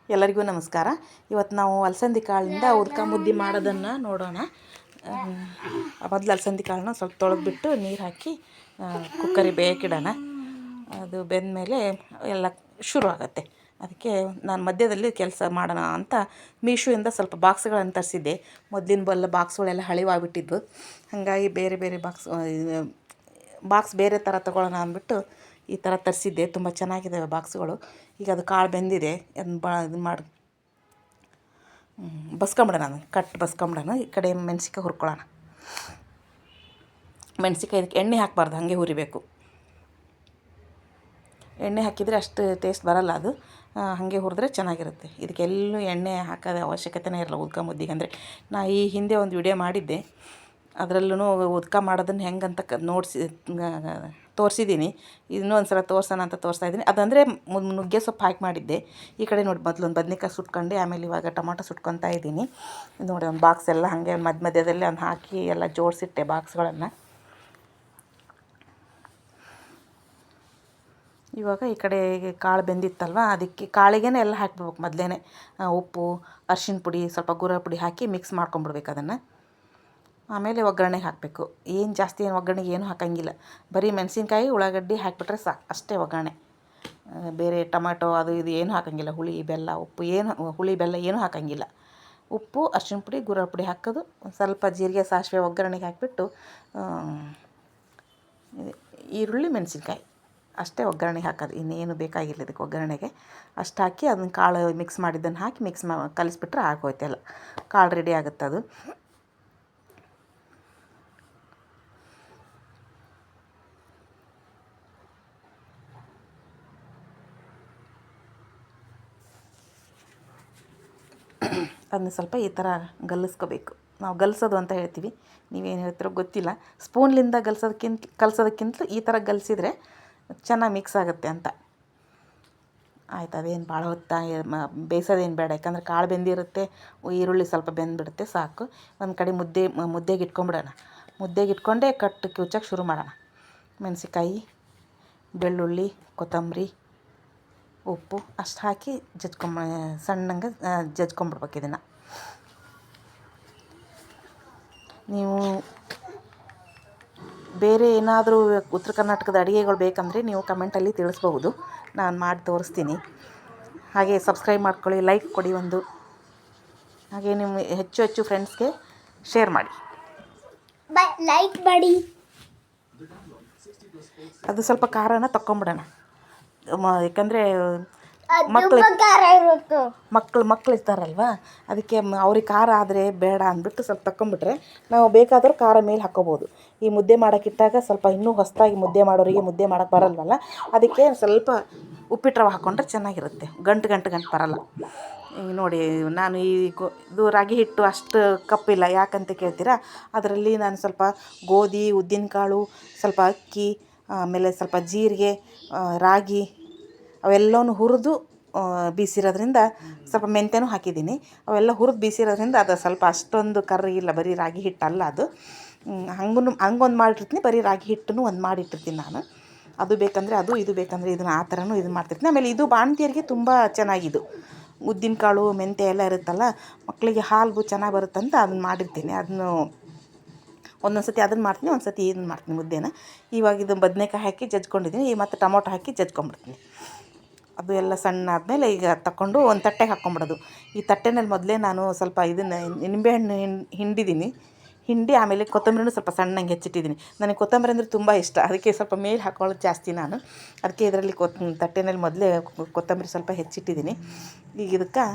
ಎಲ್ಲರಿಗೂ ನಮಸ್ಕಾರ. ಇವತ್ತು ನಾವು ಅಲಸಂದಿ ಕಾಳಿಂದ ಉದ್ಕ ಮುದ್ದೆ ಮಾಡೋದನ್ನು ನೋಡೋಣ. ಮೊದಲು ಅಲಸಂದಿ ಕಾಳನ್ನ ಸ್ವಲ್ಪ ತೊಳೆದ್ಬಿಟ್ಟು ನೀರು ಹಾಕಿ ಕುಕ್ಕರಿಗೆ ಬೇಯಕ್ಕಿಡೋಣ. ಅದು ಬೆಂದಮೇಲೆ ಎಲ್ಲ ಶುರು ಆಗುತ್ತೆ. ಅದಕ್ಕೆ ನಾನು ಮಧ್ಯದಲ್ಲಿ ಕೆಲಸ ಮಾಡೋಣ ಅಂತ ಮೀಶೋಯಿಂದ ಸ್ವಲ್ಪ ಬಾಕ್ಸ್ಗಳನ್ನು ತರಿಸಿದ್ದೆ. ಮೊದಲಿನ ಬಾಕ್ಸ್ಗಳೆಲ್ಲ ಹಳಿವಾಗ್ಬಿಟ್ಟಿದ್ವು. ಹಾಗಾಗಿ ಬೇರೆ ಬೇರೆ ಬಾಕ್ಸ್ ಬೇರೆ ಥರ ತೊಗೊಳ್ಳೋಣ ಅಂದ್ಬಿಟ್ಟು ಈ ಥರ ತರಿಸಿದ್ದೆ. ತುಂಬ ಚೆನ್ನಾಗಿದ್ದಾವೆ ಬಾಕ್ಸ್ಗಳು. ಈಗ ಅದು ಕಾಳು ಬೆಂದಿದೆ. ಅದನ್ನು ಇದು ಮಾಡಿ ಬಸ್ಕೊಂಬಿಡೋಣ. ಬಸ್ಕೊಂಬಿಡೋಣ. ಈ ಕಡೆ ಮೆಣಸಿನ್ಕಾಯಿ ಹುರ್ಕೊಳ್ಳೋಣ. ಮೆಣಸಿನ್ಕಾಯಿ ಇದಕ್ಕೆ ಎಣ್ಣೆ ಹಾಕಬಾರ್ದು, ಹಾಗೆ ಹುರಿಬೇಕು. ಎಣ್ಣೆ ಹಾಕಿದರೆ ಅಷ್ಟು ಟೇಸ್ಟ್ ಬರಲ್ಲ. ಅದು ಹಾಗೆ ಹುರಿದ್ರೆ ಚೆನ್ನಾಗಿರುತ್ತೆ. ಇದಕ್ಕೆಲ್ಲೂ ಎಣ್ಣೆ ಹಾಕೋದ ಅವಶ್ಯಕತೆನೇ ಇರಲ್ಲ ಉದ್ಕ ಮುದ್ದಿಗೆ. ಅಂದರೆ ನಾ ಈ ಹಿಂದೆ ಒಂದು ವಿಡಿಯೋ ಮಾಡಿದ್ದೆ. ಅದರಲ್ಲೂ ಉದ್ಕ ಮಾಡೋದನ್ನು ಹೆಂಗಂತ ತೋರಿಸಿದ್ದೀನಿ. ಇನ್ನೂ ಒಂದು ಸಲ ತೋರ್ಸೋಣ ಅಂತ ತೋರಿಸ್ತಾಯಿದ್ದೀನಿ. ಅದಂದರೆ ನುಗ್ಗೆ ಸೊಪ್ಪು ಹಾಕಿ ಮಾಡಿದ್ದೆ. ಈ ಕಡೆ ನೋಡಿ ಮೊದಲು ಒಂದು ಬದ್ನೆಕಾಯಿ ಸುಟ್ಕೊಂಡು ಆಮೇಲೆ ಇವಾಗ ಟೊಮಾಟೊ ಸುಟ್ಕೊತಾ ಇದ್ದೀನಿ. ನೋಡಿ ಒಂದು ಬಾಕ್ಸ್ ಎಲ್ಲ ಹಾಗೆ ಮಧ್ಯದಲ್ಲಿ ಒಂದು ಹಾಕಿ ಎಲ್ಲ ಜೋಡಿಸಿಟ್ಟೆ ಬಾಕ್ಸ್ಗಳನ್ನು. ಇವಾಗ ಈ ಕಡೆ ಕಾಳು ಬೆಂದಿತ್ತಲ್ವ, ಅದಕ್ಕೆ ಕಾಳಿಗೇ ಎಲ್ಲ ಹಾಕ್ಬಿಡ್ಬೇಕು. ಮೊದಲೇ ಉಪ್ಪು, ಅರ್ಶಿಣ ಪುಡಿ, ಸ್ವಲ್ಪ ಗುರ ಪುಡಿ ಹಾಕಿ ಮಿಕ್ಸ್ ಮಾಡ್ಕೊಂಬಿಡ್ಬೇಕು. ಅದನ್ನು ಆಮೇಲೆ ಒಗ್ಗರಣೆಗೆ ಹಾಕಬೇಕು. ಜಾಸ್ತಿ ಒಗ್ಗರಣೆಗೆ ಏನೂ ಹಾಕೋಂಗಿಲ್ಲ. ಬರೀ ಮೆಣಸಿನ್ಕಾಯಿ, ಉಳ್ಳಾಗಡ್ಡಿ ಹಾಕಿಬಿಟ್ರೆ ಸಾಕು, ಅಷ್ಟೇ ಒಗ್ಗರಣೆ. ಬೇರೆ ಟೊಮಾಟೊ ಅದು ಇದು ಏನೂ ಹಾಕೋಂಗಿಲ್ಲ. ಹುಳಿ ಬೆಲ್ಲ ಉಪ್ಪು ಹುಳಿ ಬೆಲ್ಲ ಏನೂ ಹಾಕೋಂಗಿಲ್ಲ. ಉಪ್ಪು, ಅರ್ಶಿಣ ಪುಡಿ, ಗುರ ಪುಡಿ ಹಾಕೋದು. ಸ್ವಲ್ಪ ಜೀರಿಗೆ ಸಾಸಿವೆ ಒಗ್ಗರಣೆಗೆ ಹಾಕಿಬಿಟ್ಟು ಈರುಳ್ಳಿ ಮೆಣಸಿನ್ಕಾಯಿ ಅಷ್ಟೇ ಒಗ್ಗರಣೆಗೆ ಹಾಕೋದು. ಇನ್ನೇನು ಬೇಕಾಗಿಲ್ಲ ಇದಕ್ಕೆ ಒಗ್ಗರಣೆಗೆ. ಅಷ್ಟು ಹಾಕಿ ಅದನ್ನು ಕಾಳು ಮಿಕ್ಸ್ ಮಾಡಿದ್ದನ್ನು ಹಾಕಿ ಕಲಿಸ್ಬಿಟ್ರೆ ಆಗೋಯ್ತೆಲ್ಲ. ಕಾಳು ರೆಡಿ ಆಗುತ್ತೆ. ಅದು ಅದನ್ನ ಸ್ವಲ್ಪ ಈ ಥರ ಗಲ್ಲಿಸ್ಕೋಬೇಕು. ನಾವು ಗಲ್ಸೋದು ಅಂತ ಹೇಳ್ತೀವಿ, ನೀವೇನು ಹೇಳ್ತಿರೋ ಗೊತ್ತಿಲ್ಲ. ಸ್ಪೂನ್ಲಿಂದ ಕಲಸೋದಕ್ಕಿಂತಲೂ ಈ ಥರ ಗಲಿಸಿದ್ರೆ ಚೆನ್ನಾಗಿ ಮಿಕ್ಸ್ ಆಗುತ್ತೆ ಅಂತ. ಆಯ್ತು, ಅದೇನು ಭಾಳ ಹೊತ್ತು ಬೇಯಿಸೋದೇನು ಬೇಡ. ಯಾಕಂದರೆ ಕಾಳು ಬೆಂದಿರುತ್ತೆ, ಈರುಳ್ಳಿ ಸ್ವಲ್ಪ ಬೆಂದುಬಿಡುತ್ತೆ, ಸಾಕು. ಒಂದು ಕಡೆ ಮುದ್ದೆಗೆ ಇಟ್ಕೊಂಬಿಡೋಣ. ಮುದ್ದೆಗೆ ಇಟ್ಕೊಂಡೇ ಕುಚ್ಚಕ್ಕೆ ಶುರು ಮಾಡೋಣ. ಮೆಣಸಿನ್ಕಾಯಿ, ಬೆಳ್ಳುಳ್ಳಿ, ಕೊತ್ತಂಬರಿ, ಉಪ್ಪು ಅಷ್ಟು ಹಾಕಿ ಸಣ್ಣಂಗೆ ಜಜ್ಕೊಂಬಿಡ್ಬೇಕು. ಇದನ್ನು ನೀವು ಬೇರೆ ಏನಾದರೂ ಉತ್ತರ ಕರ್ನಾಟಕದ ಅಡುಗೆಗಳು ಬೇಕಂದರೆ ನೀವು ಕಮೆಂಟಲ್ಲಿ ತಿಳಿಸ್ಬಹುದು, ನಾನು ಮಾಡಿ ತೋರಿಸ್ತೀನಿ. ಹಾಗೆ ಸಬ್ಸ್ಕ್ರೈಬ್ ಮಾಡ್ಕೊಳ್ಳಿ, ಲೈಕ್ ಕೊಡಿ ಒಂದು. ಹಾಗೆ ನೀವು ಹೆಚ್ಚು ಫ್ರೆಂಡ್ಸ್ಗೆ ಶೇರ್ ಮಾಡಿ, ಲೈಕ್ ಮಾಡಿ. ಅದು ಸ್ವಲ್ಪ ಖಾರನ ತಗೊಂಬಿಡೋಣ. ಯಾಕಂದರೆ ಮಕ್ಕಳು ಇರ್ತಾರಲ್ವ, ಅದಕ್ಕೆ ಅವ್ರಿಗೆ ಖಾರ ಆದರೆ ಬೇಡ ಅಂದ್ಬಿಟ್ಟು ಸ್ವಲ್ಪ ತಗೊಂಬಿಟ್ರೆ ನಾವು ಬೇಕಾದರೂ ಖಾರ ಮೇಲೆ ಹಾಕ್ಕೋಬೋದು. ಈ ಮುದ್ದೆ ಮಾಡೋಕ್ಕಿಟ್ಟಾಗ ಸ್ವಲ್ಪ ಇನ್ನೂ ಹೊಸದಾಗಿ ಮುದ್ದೆ ಮಾಡೋರಿಗೆ ಮುದ್ದೆ ಮಾಡೋಕ್ಕೆ ಬರಲ್ವಲ್ಲ, ಅದಕ್ಕೆ ಸ್ವಲ್ಪ ಉಪ್ಪಿಟ್ಟು ರವೆ ಹಾಕ್ಕೊಂಡ್ರೆ ಚೆನ್ನಾಗಿರುತ್ತೆ. ಗಂಟು ಬರಲ್ಲ. ಈಗ ನೋಡಿ, ನಾನು ಇದು ರಾಗಿ ಹಿಟ್ಟು ಅಷ್ಟು ಕಪ್ಪಿಲ್ಲ. ಯಾಕಂತ ಕೇಳ್ತೀರಾ, ಅದರಲ್ಲಿ ನಾನು ಸ್ವಲ್ಪ ಗೋಧಿ, ಉದ್ದಿನಕಾಳು, ಸ್ವಲ್ಪ ಅಕ್ಕಿ, ಆಮೇಲೆ ಸ್ವಲ್ಪ ಜೀರಿಗೆ, ರಾಗಿ ಅವೆಲ್ಲವೂ ಹುರಿದು ಬೀಸಿರೋದ್ರಿಂದ, ಸ್ವಲ್ಪ ಮೆಂತ್ಯನೂ ಹಾಕಿದ್ದೀನಿ. ಅವೆಲ್ಲ ಹುರಿದು ಬೀಸಿರೋದ್ರಿಂದ ಅದು ಸ್ವಲ್ಪ ಅಷ್ಟೊಂದು ಕರ್ರಗಿಲ್ಲ. ಬರೀ ರಾಗಿ ಹಿಟ್ಟಲ್ಲ ಅದು. ಹಂಗೊಂದು ಮಾಡಿರ್ತೀನಿ, ಬರೀ ರಾಗಿ ಹಿಟ್ಟನ್ನು ಒಂದು ಮಾಡಿಟ್ಟಿರ್ತೀನಿ ನಾನು. ಅದು ಬೇಕಂದರೆ ಅದು, ಇದು ಬೇಕಂದರೆ ಇದನ್ನು, ಆ ಥರನೂ ಇದು ಮಾಡ್ತಿರ್ತೀನಿ. ಆಮೇಲೆ ಇದು ಬಾಣಂತಿಯರಿಗೆ ತುಂಬ ಚೆನ್ನಾಗಿದು. ಉದ್ದಿನಕಾಳು ಮೆಂತ್ಯ ಎಲ್ಲ ಇರುತ್ತಲ್ಲ, ಮಕ್ಕಳಿಗೆ ಹಾಲು ಚೆನ್ನಾಗಿ ಬರುತ್ತಂತ ಅದನ್ನು ಮಾಡಿರ್ತೀನಿ. ಅದನ್ನು ಒಂದೊಂದು ಸತಿ ಅದನ್ನು ಮಾಡ್ತೀನಿ, ಒಂದು ಸತಿ ಇದನ್ನು ಮಾಡ್ತೀನಿ ಮುದ್ದೆನ. ಇವಾಗ ಇದು ಬದನೆಕಾಯಿ ಹಾಕಿ ಜಜ್ಕೊಂಡಿದ್ದೀನಿ. ಮತ್ತು ಟೊಮೊಟೊ ಹಾಕಿ ಜಜ್ಕೊಂಬಿಡ್ತೀನಿ. ಅದು ಎಲ್ಲ ಸಣ್ಣ ಆದಮೇಲೆ ಈಗ ತಗೊಂಡು ಒಂದು ತಟ್ಟೆಗೆ ಹಾಕ್ಕೊಂಬಿಡೋದು. ಈ ತಟ್ಟೆನಲ್ಲಿ ಮೊದಲೇ ನಾನು ಸ್ವಲ್ಪ ಇದನ್ನು ನಿಂಬೆಹಣ್ಣು ಹಿಂಡಿ ಆಮೇಲೆ ಕೊತ್ತಂಬರಿನೂ ಸ್ವಲ್ಪ ಸಣ್ಣಗೆ ಹೆಚ್ಚಿಟ್ಟಿದ್ದೀನಿ. ನನಗೆ ಕೊತ್ತಂಬರಿ ಅಂದರೆ ತುಂಬ ಇಷ್ಟ, ಅದಕ್ಕೆ ಸ್ವಲ್ಪ ಮೇಲೆ ಹಾಕೊಳ್ಳೋದು ಜಾಸ್ತಿ ನಾನು. ಅದಕ್ಕೆ ಇದರಲ್ಲಿ ತಟ್ಟೆನಲ್ಲಿ ಮೊದಲೇ ಕೊತ್ತಂಬರಿ ಸ್ವಲ್ಪ ಹೆಚ್ಚಿಟ್ಟಿದ್ದೀನಿ. ಈಗ ಇದಕ್ಕೆ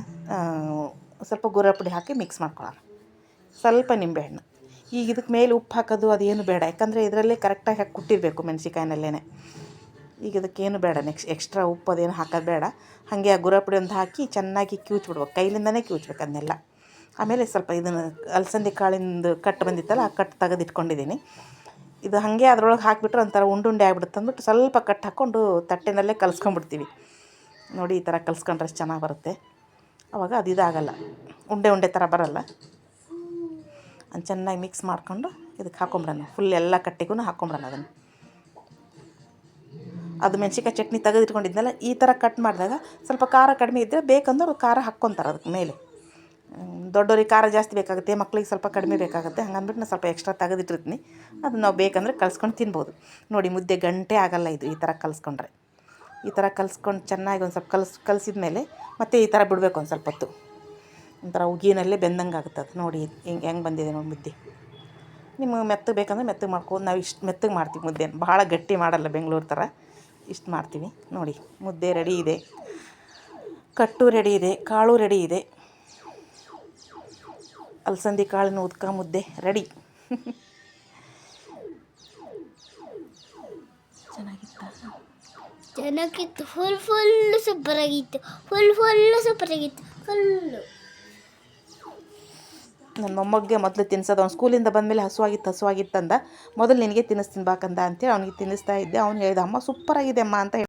ಸ್ವಲ್ಪ ಗುರ ಪುಡಿ ಹಾಕಿ ಮಿಕ್ಸ್ ಮಾಡ್ಕೊಳ್ಳೋಣ. ಸ್ವಲ್ಪ ನಿಂಬೆಹಣ್ಣು. ಈಗ ಇದಕ್ಕೆ ಮೇಲೆ ಉಪ್ಪು ಹಾಕೋದು ಅದೇನು ಬೇಡ, ಯಾಕಂದರೆ ಇದರಲ್ಲೇ ಕರೆಕ್ಟಾಗಿ ಹಾಕಿ ಕುಟ್ಟಿರಬೇಕು ಮೆಣಸಿನ್ಕಾಯಿನಲ್ಲೇ. ಈಗ ಇದಕ್ಕೇನು ಬೇಡ, ಎಕ್ಸ್ಟ್ರಾ ಉಪ್ಪು ಅದೇನು ಹಾಕೋದು ಬೇಡ. ಹಾಗೆ ಆ ಗುರ ಪುಡಿ ಒಂದು ಹಾಕಿ ಚೆನ್ನಾಗಿ ಕಿವುಚ್ಬಿಡ್ಬೇಕು, ಕೈಲಿಂದನೇ ಕಿವುಚ್ಬೇಕು ಅದನ್ನೆಲ್ಲ. ಆಮೇಲೆ ಸ್ವಲ್ಪ ಇದನ್ನು ಅಲಸಂದೆ ಕಾಳಿಂದು ಕಟ್ಟು ಬಂದಿತ್ತಲ್ಲ, ಆ ಕಟ್ಟು ತೆಗೆದಿಟ್ಕೊಂಡಿದ್ದೀನಿ. ಇದು ಹಾಗೆ ಅದರೊಳಗೆ ಹಾಕಿಬಿಟ್ರೆ ಒಂಥರ ಉಂಡೆ ಆಗಿಬಿಡುತ್ತೆ ಅಂದ್ಬಿಟ್ಟು ಸ್ವಲ್ಪ ಕಟ್ಟು ಹಾಕ್ಕೊಂಡು ತಟ್ಟೆನಲ್ಲೇ ಕಲಿಸ್ಕೊಂಡ್ಬಿಡ್ತೀವಿ. ನೋಡಿ, ಈ ಥರ ಕಲಿಸ್ಕೊಂಡ್ರೆ ಅಷ್ಟು ಚೆನ್ನಾಗಿ ಬರುತ್ತೆ. ಆವಾಗ ಅದು ಇದಾಗಲ್ಲ, ಉಂಡೆ ಥರ ಬರಲ್ಲ. ಅದು ಚೆನ್ನಾಗಿ ಮಿಕ್ಸ್ ಮಾಡಿಕೊಂಡು ಇದಕ್ಕೆ ಹಾಕ್ಕೊಂಬಿಡೋಣ. ಫುಲ್ ಎಲ್ಲ ಕಟ್ಟಿಗೂ ಹಾಕ್ಕೊಂಬಿಡೋಣ ಅದನ್ನು. ಅದು ಮೆಣ್ಸಿನ್ಕಾಯಿ ಚಟ್ನಿ ತೆಗೆದಿಟ್ಕೊಂಡಿದ್ನಲ್ಲ ಈ ಥರ ಕಟ್ ಮಾಡಿದಾಗ ಸ್ವಲ್ಪ ಖಾರ ಕಡಿಮೆ ಇದ್ದರೆ ಬೇಕಂದ್ರೆ ಅವ್ರು ಖಾರ ಹಾಕ್ಕೊತಾರೆ ಅದಕ್ಕೆ ಮೇಲೆ. ದೊಡ್ಡವ್ರಿಗೆ ಖಾರ ಜಾಸ್ತಿ ಬೇಕಾಗುತ್ತೆ, ಮಕ್ಳಿಗೆ ಸ್ವಲ್ಪ ಕಡಿಮೆ ಬೇಕಾಗುತ್ತೆ. ಹಂಗಂದ್ಬಿಟ್ಟು ನಾನು ಸ್ವಲ್ಪ ಎಕ್ಸ್ಟ್ರಾ ತೆಗೆದಿಟ್ಟಿರ್ತೀನಿ. ಅದನ್ನ ನಾವು ಬೇಕಂದರೆ ಕಲ್ಸ್ಕೊಂಡು ತಿನ್ಬೋದು. ನೋಡಿ ಮುದ್ದೆ ಗಂಟೆ ಆಗೋಲ್ಲ ಇದು ಈ ಥರ ಕಲಿಸ್ಕೊಂಡ್ರೆ. ಈ ಥರ ಕಲಿಸ್ಕೊಂಡು ಚೆನ್ನಾಗಿ ಒಂದು ಸ್ವಲ್ಪ ಕಲಸಿದ ಮೇಲೆ ಮತ್ತೆ ಈ ಥರ ಬಿಡಬೇಕು ಒಂದು ಸ್ವಲ್ಪ ಹೊತ್ತು. ಒಂಥರ ಉಗಿನಲ್ಲೇ ಬೆಂದಂಗೆ ಆಗುತ್ತೆ ಅದು. ನೋಡಿ ಹೆಂಗೆ ಬಂದಿದೆ ನೋಡಿ ಮುದ್ದೆ. ನಿಮಗೆ ಮೆತ್ತಗೆ ಬೇಕಂದ್ರೆ ಮೆತ್ತಗೆ ಮಾಡ್ಕೊಂಡು ನಾವು ಇಷ್ಟು ಮೆತ್ತಗೆ ಮಾಡ್ತೀವಿ ಮುದ್ದೆ, ಭಾಳ ಗಟ್ಟಿ ಮಾಡಲ್ಲ ಬೆಂಗಳೂರು ಥರ, ಇಷ್ಟು ಮಾಡ್ತೀವಿ. ನೋಡಿ ಮುದ್ದೆ ರೆಡಿ ಇದೆ, ಕಟ್ಟು ರೆಡಿ ಇದೆ, ಕಾಳು ರೆಡಿ ಇದೆ. ಅಲಸಂದಿ ಕಾಳಿನ ಉದ್ಕ ಮುದ್ದೆ ರೆಡಿ. ಚೆನ್ನಾಗಿತ್ತು, ಫುಲ್ ಸೂಪರಾಗಿತ್ತು, ಫುಲ್ ಸೂಪರಾಗಿತ್ತು, ಫುಲ್ಲು. ನನ್ನ ಮೊಮ್ಮಗ್ಗೆ ಮೊದಲು ತಿನ್ನಿಸೋದು, ಅವ್ನು ಸ್ಕೂಲಿಂದ ಬಂದಮೇಲೆ ಹಸುವಾಗಿತ್ತಂದ ಮೊದಲು ನಿನಗೆ ತಿನ್ನಿಸ್ತೀನಿ ಬಾಕಂದ ಅಂತೇಳಿ ಅವ್ನಿಗೆ ತಿನ್ನಿಸ್ತಾ ಇದ್ದೆ. ಅವ್ನು ಹೇಳಿದ ಅಮ್ಮ ಸೂಪರಾಗಿದೆ ಅಮ್ಮ ಅಂತ